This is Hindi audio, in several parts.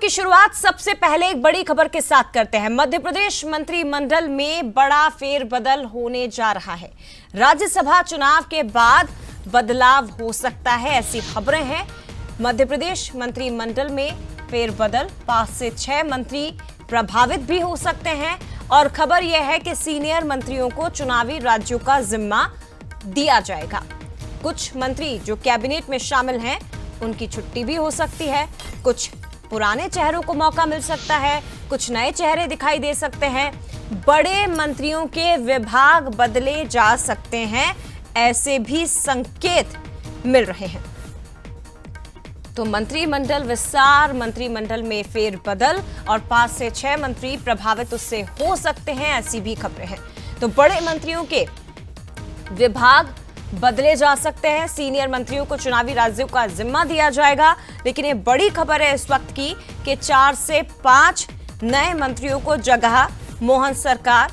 की शुरुआत सबसे पहले एक बड़ी खबर के साथ करते हैं। मध्य प्रदेश मंत्रिमंडल में बड़ा फेरबदल होने जा रहा है। राज्यसभा चुनाव के बाद बदलाव हो सकता है, ऐसी खबरें हैं। मध्य प्रदेश मंत्रिमंडल में फेरबदल, 5 से 6 मंत्री प्रभावित भी हो सकते हैं। और खबर यह है कि सीनियर मंत्रियों को चुनावी राज्यों का जिम्मा दिया जाएगा। कुछ मंत्री जो कैबिनेट में शामिल हैं, उनकी छुट्टी भी हो सकती है। कुछ पुराने चेहरों को मौका मिल सकता है, कुछ नए चेहरे दिखाई दे सकते हैं। बड़े मंत्रियों के विभाग बदले जा सकते हैं, ऐसे भी संकेत मिल रहे हैं। तो मंत्रिमंडल विस्तार, मंत्रिमंडल में फेरबदल और 5 से 6 मंत्री प्रभावित उससे हो सकते हैं, ऐसी भी खबरें हैं। तो बड़े मंत्रियों के विभाग बदले जा सकते हैं, सीनियर मंत्रियों को चुनावी राज्यों का जिम्मा दिया जाएगा। लेकिन ये बड़ी खबर है इस वक्त की कि 4 से 5 नए मंत्रियों को जगह मोहन सरकार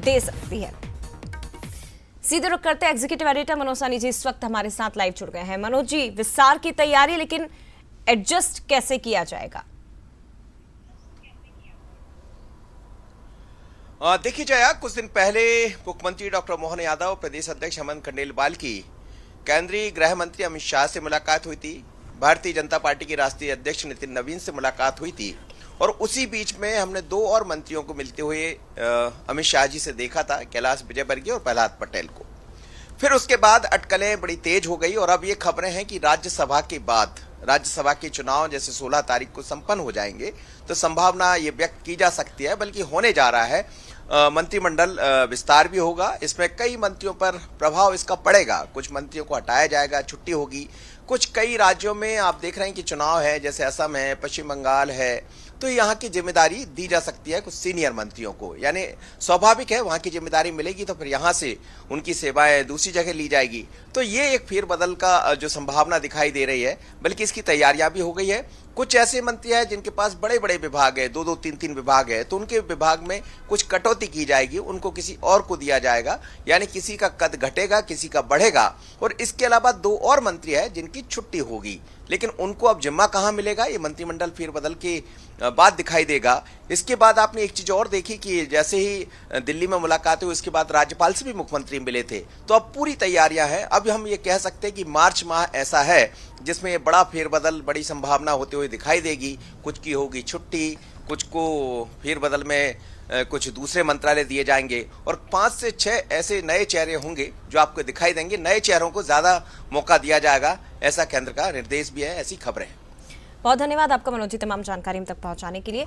दे सकती है। सीधे रुख करते हैं एग्जीक्यूटिव एडिटर मनोज साहनी जी इस वक्त हमारे साथ लाइव जुड़ गए हैं। मनोज जी, विस्तार की तैयारी, लेकिन एडजस्ट कैसे किया जाएगा? देखिए जया, कुछ दिन पहले मुख्यमंत्री डॉक्टर मोहन यादव, प्रदेश अध्यक्ष हेमंत खंडेलवाल की केंद्रीय गृह मंत्री अमित शाह से मुलाकात हुई थी। भारतीय जनता पार्टी के राष्ट्रीय अध्यक्ष नितिन नवीन से मुलाकात हुई थी। और उसी बीच में हमने 2 और मंत्रियों को मिलते हुए अमित शाह जी से देखा था, कैलाश विजयवर्गीय और प्रहलाद पटेल को। फिर उसके बाद अटकलें बड़ी तेज हो गई और अब ये खबरें हैं कि राज्यसभा के बाद राज्यसभा के चुनाव जैसे 16 तारीख को संपन्न हो जाएंगे तो संभावना ये व्यक्त की जा सकती है, बल्कि होने जा रहा है। मंत्रिमंडल विस्तार भी होगा। इसमें कई मंत्रियों पर प्रभाव इसका पड़ेगा। कुछ मंत्रियों को हटाया जाएगा, छुट्टी होगी। कुछ कई राज्यों में आप देख रहे हैं कि चुनाव है, जैसे असम है, पश्चिम बंगाल है, तो यहाँ की जिम्मेदारी दी जा सकती है कुछ सीनियर मंत्रियों को। यानी स्वाभाविक है, वहाँ की जिम्मेदारी मिलेगी तो फिर यहाँ से उनकी सेवाएं दूसरी जगह ली जाएगी। तो ये एक फेरबदल का जो संभावना दिखाई दे रही है, बल्कि इसकी तैयारियां भी हो गई है। कुछ ऐसे मंत्री हैं जिनके पास बड़े बड़े विभाग है, 2-2, 3-3 विभाग है, तो उनके विभाग में कुछ कटौती की जाएगी, उनको किसी और को दिया जाएगा। यानी किसी का कद घटेगा, किसी का बढ़ेगा। और इसके अलावा 2 और मंत्री हैं जिनकी छुट्टी होगी, लेकिन उनको अब जिम्मा कहां मिलेगा, ये मंत्रिमंडल फेरबदल के बाद दिखाई देगा। इसके बाद आपने एक चीज और देखी कि जैसे ही दिल्ली में मुलाकात हुई, उसके बाद राज्यपाल से भी मुख्यमंत्री मिले थे। तो अब पूरी तैयारियां हैं। अब हम ये कह सकते हैं कि मार्च माह ऐसा है जिसमें ये बड़ा फेरबदल, बड़ी संभावना होते हुए दिखाई देगी। कुछ की होगी छुट्टी, कुछ को फेरबदल में कुछ दूसरे मंत्रालय दिए जाएंगे और 5 से 6 ऐसे नए चेहरे होंगे जो आपको दिखाई देंगे। नए चेहरों को ज्यादा मौका दिया जाएगा, ऐसा केंद्र का निर्देश भी है, ऐसी खबरें हैं। बहुत धन्यवाद आपका मनोज जी, तमाम जानकारी हम तक पहुंचाने के लिए।